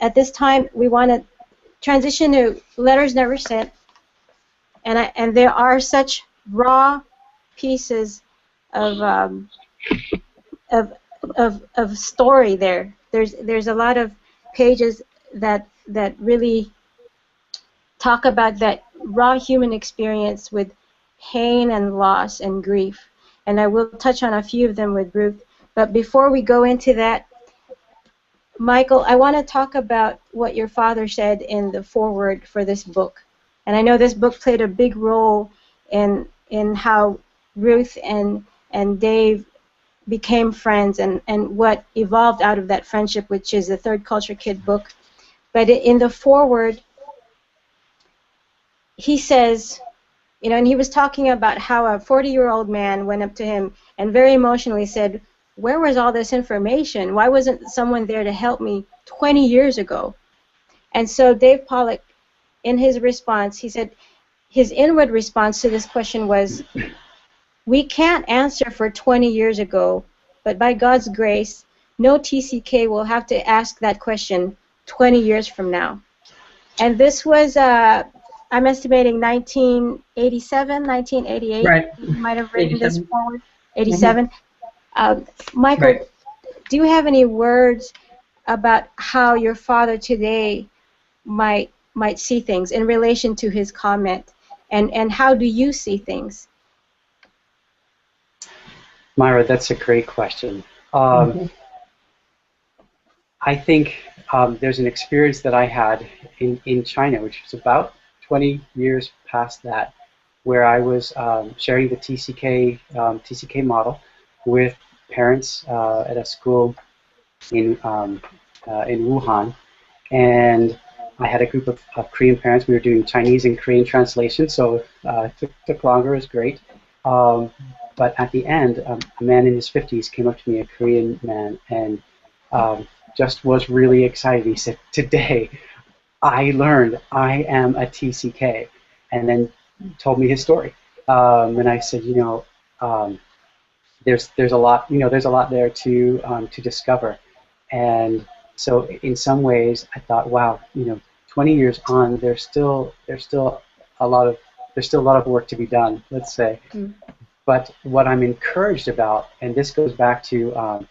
at this time we want to transition to letters never sent, and there are such raw pieces of story there. There's a lot of pages that really talk about that raw human experience with pain and loss and grief, and I will touch on a few of them with Ruth. But before we go into that, Michael, I want to talk about what your father said in the foreword for this book. And I know this book played a big role in how Ruth and Dave became friends and what evolved out of that friendship, which is the Third Culture Kid book. But in the foreword, he says, you know, and he was talking about how a 40-year-old man went up to him and very emotionally said, "Where was all this information? Why wasn't someone there to help me 20 years ago?" And so Dave Pollock, in his response, he said his inward response to this question was, "We can't answer for 20 years ago, but by God's grace, no TCK will have to ask that question 20 years from now." And this was, I'm estimating 1987, 1988. Right. You might have written 87. this forward. 87. Michael, Right. do you have any words about how your father today might see things in relation to his comment, and how do you see things? Myra, that's a great question. I think there's an experience that I had in China, which was about 20 years past that, where I was sharing the TCK model with parents at a school in Wuhan, and I had a group of Korean parents. We were doing Chinese and Korean translation, so it took longer. It was great. But at the end, a man in his 50s came up to me, a Korean man, and just was really excited. He said, "Today, I learned I am a TCK," and then told me his story. And I said, you know, there's a lot, you know, there's a lot there to discover. And so in some ways, I thought, wow, you know, 20 years on, there's still a lot of work to be done, let's say. But what I'm encouraged about, and this goes back to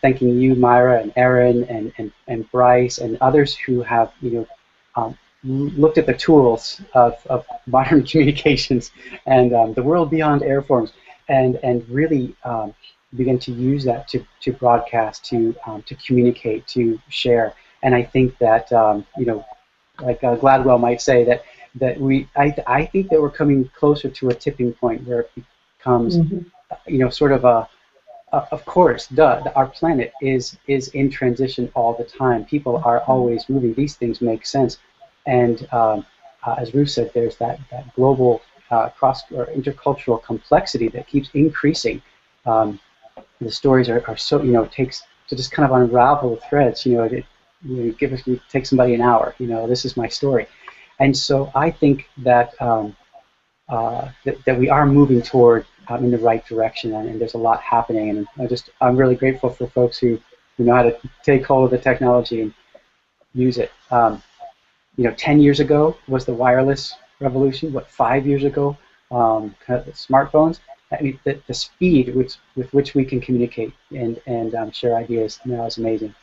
thanking you, Myra, and Aaron, and Bryce, and others who have, you know, looked at the tools of modern communications and the world beyond airforms, and really begin to use that to broadcast, to communicate, to share. And I think that you know, like Gladwell might say, that I think that we're coming closer to a tipping point where it becomes, you know, sort of a, of course, our planet is in transition all the time. People are always moving. These things make sense. And as Ruth said, there's that global cross or intercultural complexity that keeps increasing. The stories are so, you know, it takes to just kind of unravel the threads. You know, you take somebody an hour. You know, this is my story, and so I think that that we are moving toward in the right direction, and there's a lot happening. And I'm really grateful for folks who know how to take hold of the technology and use it. You know, 10 years ago was the wireless revolution. What, 5 years ago, kind of the smartphones. I mean, the speed with which we can communicate and share ideas now is amazing.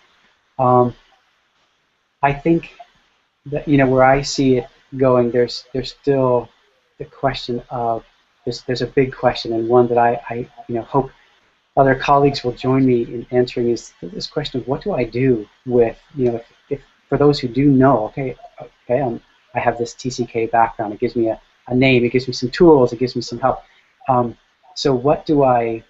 I think that, you know, where I see it going, there's still the question of there's a big question, and one that I you know, hope other colleagues will join me in answering, is this question of what do I do with, you know, if for those who do know, okay, I have this TCK background. It gives me a name. It gives me some tools. It gives me some help. So what do I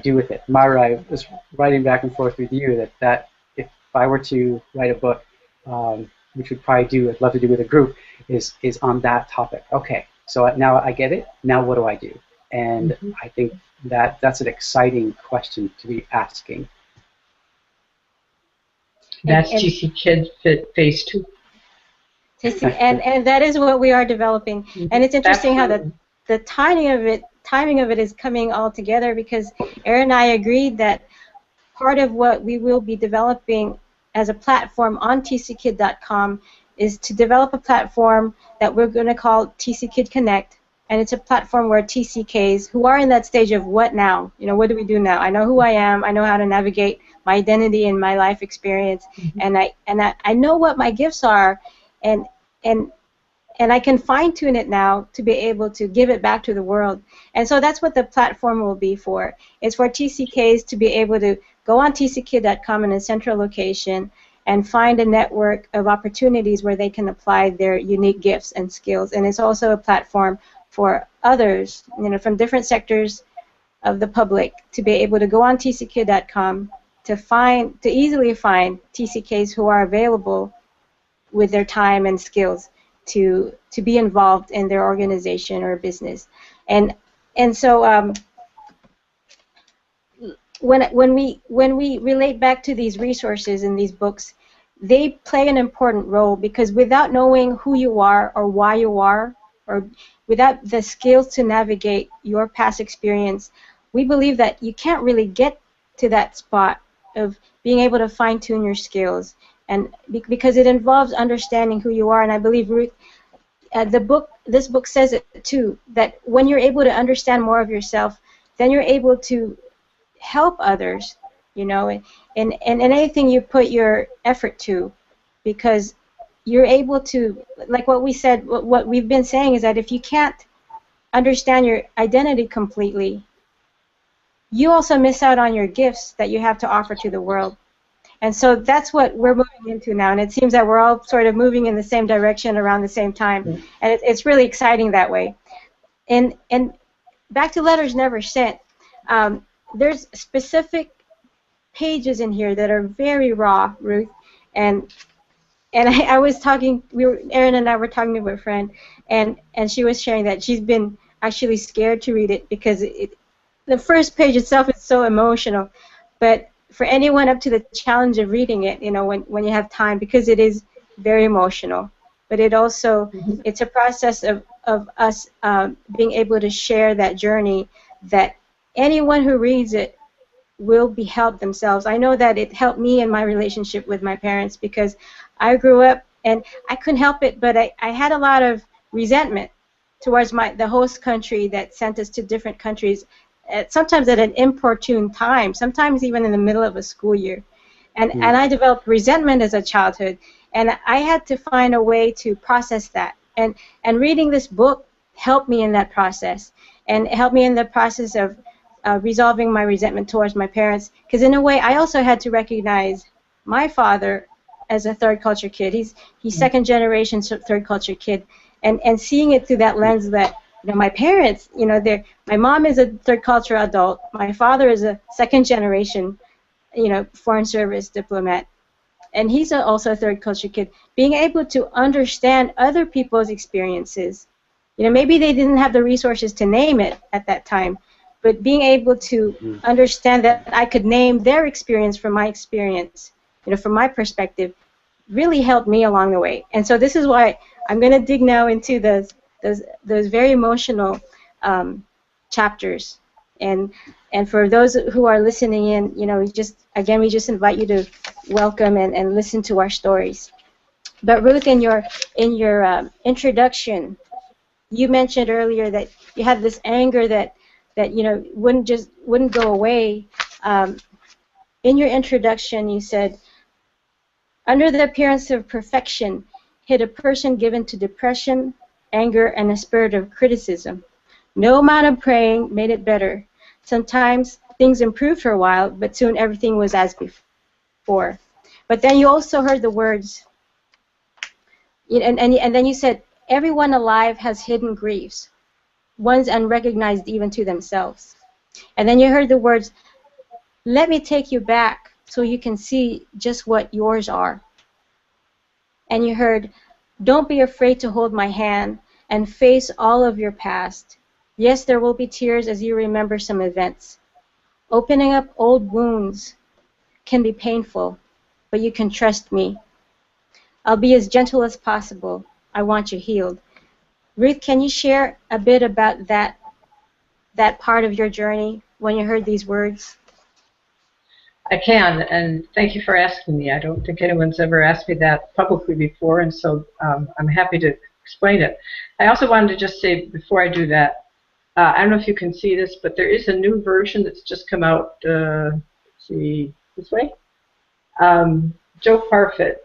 do with it? Myra, I was writing back and forth with you that if I were to write a book, which would probably I'd love to do with a group, is on that topic. Okay, so now I get it. Now what do I do? And I think that's an exciting question to be asking. That's TCKid Phase 2. And that is what we are developing. And it's interesting how the timing of it is coming all together, because Aaron and I agreed that part of what we will be developing as a platform on TCKid.com is to develop a platform that we're going to call TCKid Connect. And it's a platform where TCKs who are in that stage of what now? You know, what do we do now? I know who I am. I know how to navigate my identity and my life experience, and I know what my gifts are, and I can fine-tune it now to be able to give it back to the world. And so that's what the platform will be for. It's for TCKs to be able to go on tckid.com in a central location and find a network of opportunities where they can apply their unique gifts and skills. And it's also a platform for others, you know, from different sectors of the public to be able to go on tckid.com to easily find TCKs who are available with their time and skills to be involved in their organization or business. And so when we relate back to these resources in these books, they play an important role, because without knowing who you are or why you are, or without the skills to navigate your past experience, we believe that you can't really get to that spot of being able to fine-tune your skills, and because it involves understanding who you are. And I believe, Ruth, this book says it too, that when you're able to understand more of yourself, then you're able to help others, you know, and anything you put your effort to, because you're able to, like what we said, what we've been saying is that if you can't understand your identity completely, you also miss out on your gifts that you have to offer to the world. And so that's what we're moving into now, and it seems that we're all sort of moving in the same direction around the same time, and it's really exciting that way. And back to Letters Never Sent, there's specific pages in here that are very raw, Ruth, and I was talking, Erin and I were talking to a friend, and she was sharing that she's been actually scared to read it because the first page itself is so emotional, but for anyone up to the challenge of reading it, you know, when you have time, because it is very emotional, but it also, it's a process of us being able to share that journey, that anyone who reads it will be helped themselves. I know that it helped me in my relationship with my parents, because I grew up and I couldn't help it, but I had a lot of resentment towards the host country that sent us to different countries, sometimes at an inopportune time, sometimes even in the middle of a school year. And I developed resentment as a childhood, and I had to find a way to process that. And reading this book helped me in that process, and it helped me in the process of resolving my resentment towards my parents, because in a way I also had to recognize my father as a third culture kid. He's second generation third culture kid, and seeing it through that lens that, you know, my parents, you know, my mom is a third culture adult, my father is a second generation, you know, foreign service diplomat, and he's also a third culture kid. Being able to understand other people's experiences, you know, maybe they didn't have the resources to name it at that time, but being able to understand that I could name their experience from my experience, you know, from my perspective, really helped me along the way. And so this is why I'm going to dig now into those very emotional chapters. And for those who are listening in, you know, we just invite you to welcome and listen to our stories. But Ruth, in your introduction, you mentioned earlier that you had this anger that you know wouldn't go away. In your introduction, you said, under the appearance of perfection hid a person given to depression, anger, and a spirit of criticism. No amount of praying made it better. Sometimes things improved for a while, but soon everything was as before. But then you also heard the words, and then you said, everyone alive has hidden griefs, ones unrecognized even to themselves. And then you heard the words, let me take you back so you can see just what yours are. And you heard, don't be afraid to hold my hand and face all of your past. Yes, there will be tears as you remember some events. Opening up old wounds can be painful, but you can trust me. I'll be as gentle as possible. I want you healed. Ruth, can you share a bit about that part of your journey when you heard these words? I can, and thank you for asking me. I don't think anyone's ever asked me that publicly before, and so I'm happy to explain it. I also wanted to just say, before I do that, I don't know if you can see this, but there is a new version that's just come out, let's see, this way. Joe Parfit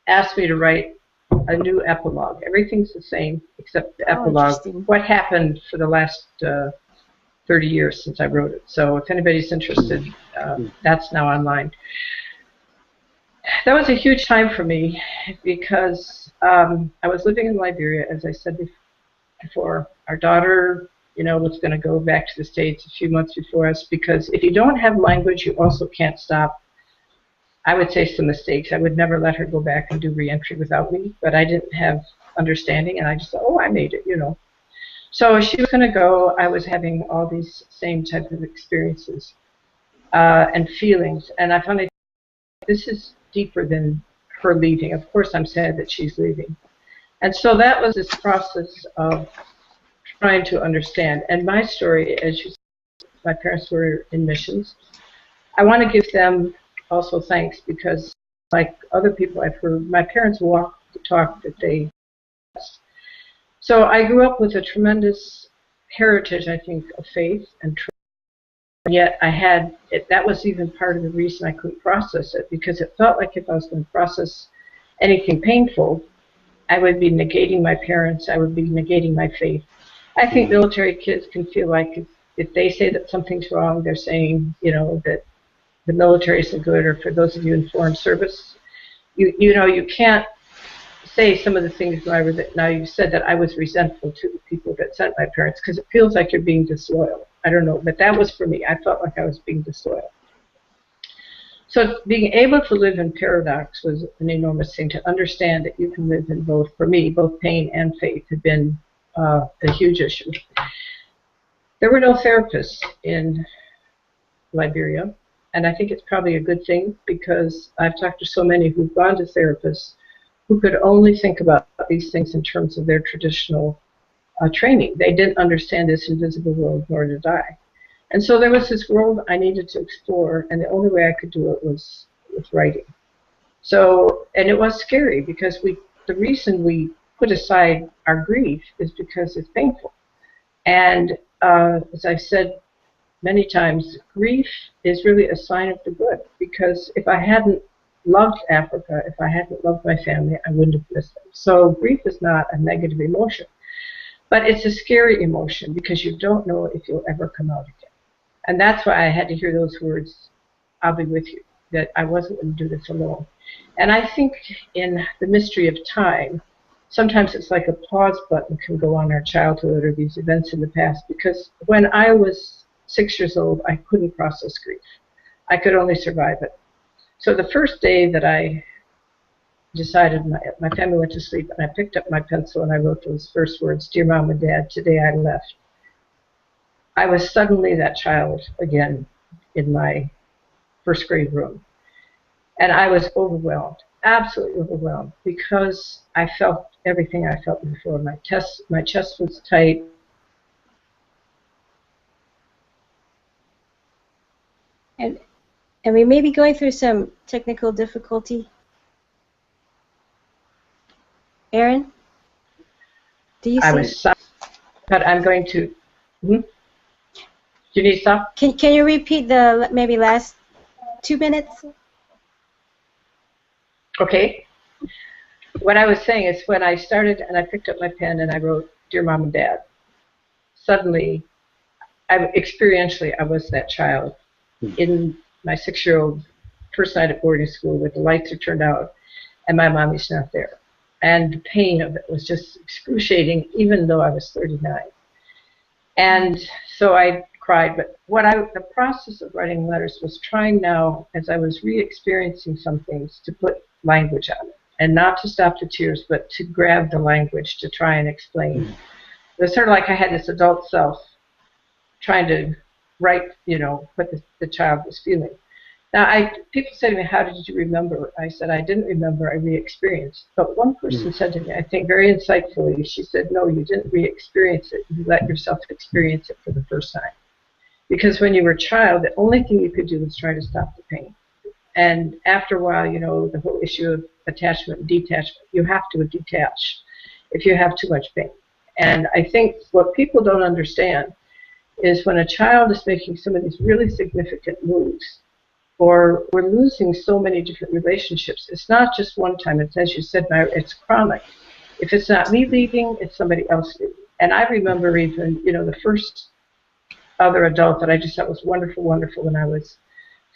asked me to write a new epilogue. Everything's the same except the epilogue. What happened for the last 30 years since I wrote it. So if anybody's interested, that's now online. That was a huge time for me because I was living in Liberia, as I said before. Our daughter, was going to go back to the States a few months before us, because if you don't have language, you also can't stop, I would say, some mistakes. I would never let her go back and do reentry without me, but I didn't have understanding, and I just thought, oh, I made it, So she was going to go. I was having all these same type of experiences and feelings, and I finally, this is deeper than her leaving. Of course, I'm sad that she's leaving. And so that was this process of trying to understand. And my story, as you said, my parents were in missions. I want to give them also thanks because, like other people I've heard, my parents walked the talk that they. So I grew up with a tremendous heritage, I think, of faith and truth. And yet I had, that was even part of the reason I couldn't process it, because it felt like if I was going to process anything painful, I would be negating my parents, I would be negating my faith. I think military kids can feel like if they say that something's wrong, they're saying, that the military isn't good, or for those of you in foreign service, you can't say some of the things now you said that I was resentful to the people that sent my parents, because it feels like you're being disloyal. I don't know, but that was for me. I felt like I was being disloyal. So being able to live in paradox was an enormous thing, to understand that you can live in both. For me, both pain and faith had been a huge issue. There were no therapists in Liberia, and I think it's probably a good thing, because I've talked to so many who've gone to therapists who could only think about these things in terms of their traditional training. They didn't understand this invisible world, nor did I. And so there was this world I needed to explore, and the only way I could do it was with writing. So, and it was scary, because the reason we put aside our grief is because it's painful. And as I've said many times, grief is really a sign of the good, because if I hadn't loved Africa, if I hadn't loved my family, I wouldn't have missed them. So grief is not a negative emotion, but it's a scary emotion, because you don't know if you'll ever come out again. And that's why I had to hear those words, I'll be with you, that I wasn't going to do this alone. And I think in the mystery of time, sometimes it's like a pause button can go on our childhood or these events in the past, because when I was 6 years old, I couldn't process grief. I could only survive it. So the first day that I decided, my family went to sleep, and I picked up my pencil and I wrote those first words, "Dear Mom and Dad, today I left." I was suddenly that child again in my first grade room. And I was overwhelmed, absolutely overwhelmed, because I felt everything I felt before. My chest was tight. And we may be going through some technical difficulty. Aaron, do you see? I was sorry, but I'm going to. Do you need to stop? Can you repeat the maybe last 2 minutes? Okay. What I was saying is, when I started and I picked up my pen and I wrote, "Dear Mom and Dad," suddenly, experientially, I was that child in my 6-year-old first night at boarding school, where the lights are turned out and my mommy's not there. And the pain of it was just excruciating, even though I was 39. And so I cried, but the process of writing letters was trying now, as I was re-experiencing some things, to put language on it, and not to stop the tears, but to grab the language to try and explain. It was sort of like I had this adult self trying to write, what the child was feeling. Now, people say to me, "How did you remember?" I said, "I didn't remember, I re-experienced." But one person said to me, I think very insightfully, she said, "No, you didn't re-experience it. You let yourself experience it for the first time. Because when you were a child, the only thing you could do was try to stop the pain. And after a while, you know, the whole issue of attachment and detachment, you have to detach if you have too much pain. And I think what people don't understand is when a child is making some of these really significant moves, or we're losing so many different relationships, it's not just one time. It's, as you said, it's chronic. If it's not me leaving, it's somebody else leaving. And I remember even, you know, the first other adult that I just thought was wonderful, wonderful when I was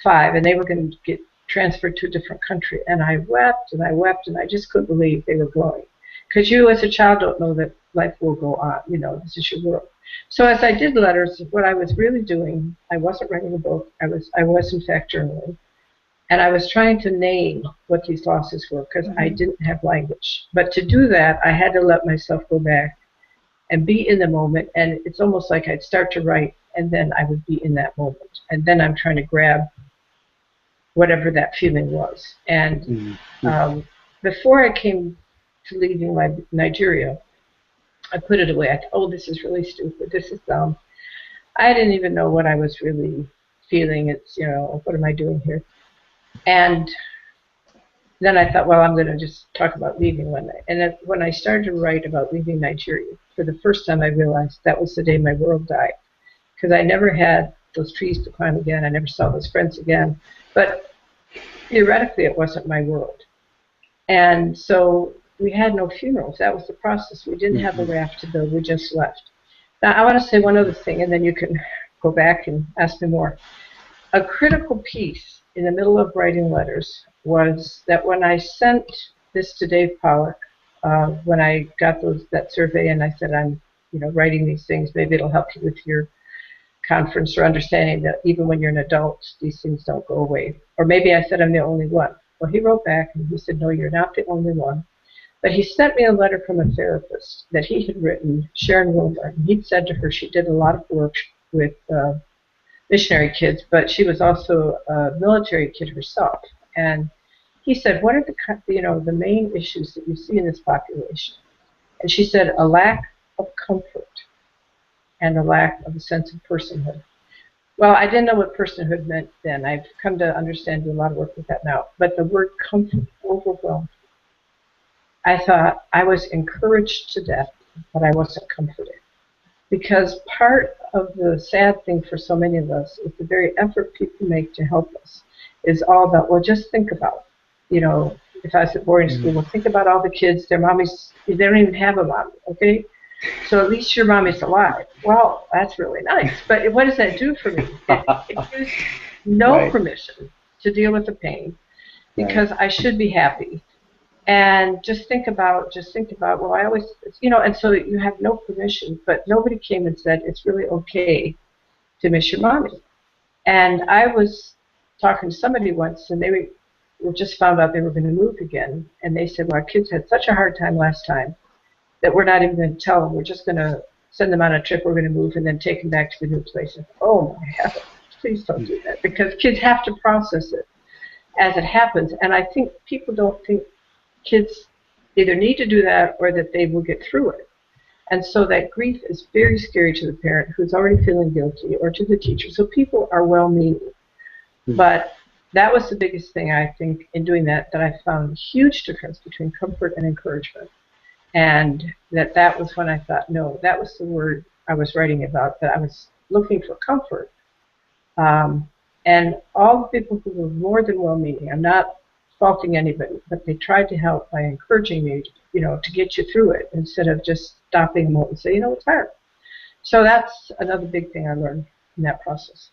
5, and they were going to get transferred to a different country. And I wept, and I wept, and I just couldn't believe they were going. Because you as a child don't know that life will go on. You know, this is your world. So as I did letters, what I was really doing, I wasn't writing a book. I was in fact journaling. And I was trying to name what these losses were because I didn't have language. But to do that, I had to let myself go back and be in the moment. And it's almost like I'd start to write, and then I would be in that moment. And then I'm trying to grab whatever that feeling was. And before I came to leaving Nigeria, I put it away. I thought, oh, this is really stupid. This is dumb. I didn't even know what I was really feeling. It's, you know, what am I doing here? And then I thought, well, I'm going to just talk about leaving one night. And then when I started to write about leaving Nigeria, for the first time I realized that was the day my world died. Because I never had those trees to climb again. I never saw those friends again. But theoretically, it wasn't my world. And so we had no funerals. That was the process. We didn't have a raft to build. We just left. Now, I want to say one other thing, and then you can go back and ask me more. A critical piece in the middle of writing letters was that when I sent this to Dave Pollock, when I got that survey, and I said, I'm, you know, writing these things, maybe it'll help you with your conference, or understanding that even when you're an adult, these things don't go away. Or maybe I said I'm the only one. Well, he wrote back and he said, no, you're not the only one. But he sent me a letter from a therapist that he had written, Sharon Wilmer. And he'd said to her she did a lot of work with missionary kids, but she was also a military kid herself. And he said, what are the main issues that you see in this population? And she said, a lack of comfort and a lack of a sense of personhood. Well, I didn't know what personhood meant then. I've come to understand, do a lot of work with that now. But the word comfort overwhelmed. I thought I was encouraged to death, but I wasn't comforted. Because part of the sad thing for so many of us is the very effort people make to help us is all about, well, just think about, you know, if I was at boarding school, well, think about all the kids, their mommies, they don't even have a mommy, okay? So at least your mommy's alive. Well, that's really nice. But what does that do for me? It gives no permission to deal with the pain because I should be happy. And just think about, well, I always, you know, and so you have no permission, but nobody came and said it's really okay to miss your mommy. And I was talking to somebody once, and they were just found out they were going to move again. And they said, well, our kids had such a hard time last time that we're not even going to tell them. We're just going to send them on a trip. We're going to move and then take them back to the new place. And, oh, my heavens, please don't do that. Because kids have to process it as it happens. And I think people don't think kids either need to do that or that they will get through it. And so that grief is very scary to the parent who's already feeling guilty, or to the teacher. So people are well-meaning. But that was the biggest thing, I think, in doing that I found a huge difference between comfort and encouragement. And that was when I thought, no, that was the word I was writing about, that I was looking for comfort. And all the people who were more than well-meaning, I'm not faulting anybody, but they tried to help by encouraging me, you know, to get you through it instead of just stopping them and say, you know, it's hard. So that's another big thing I learned in that process.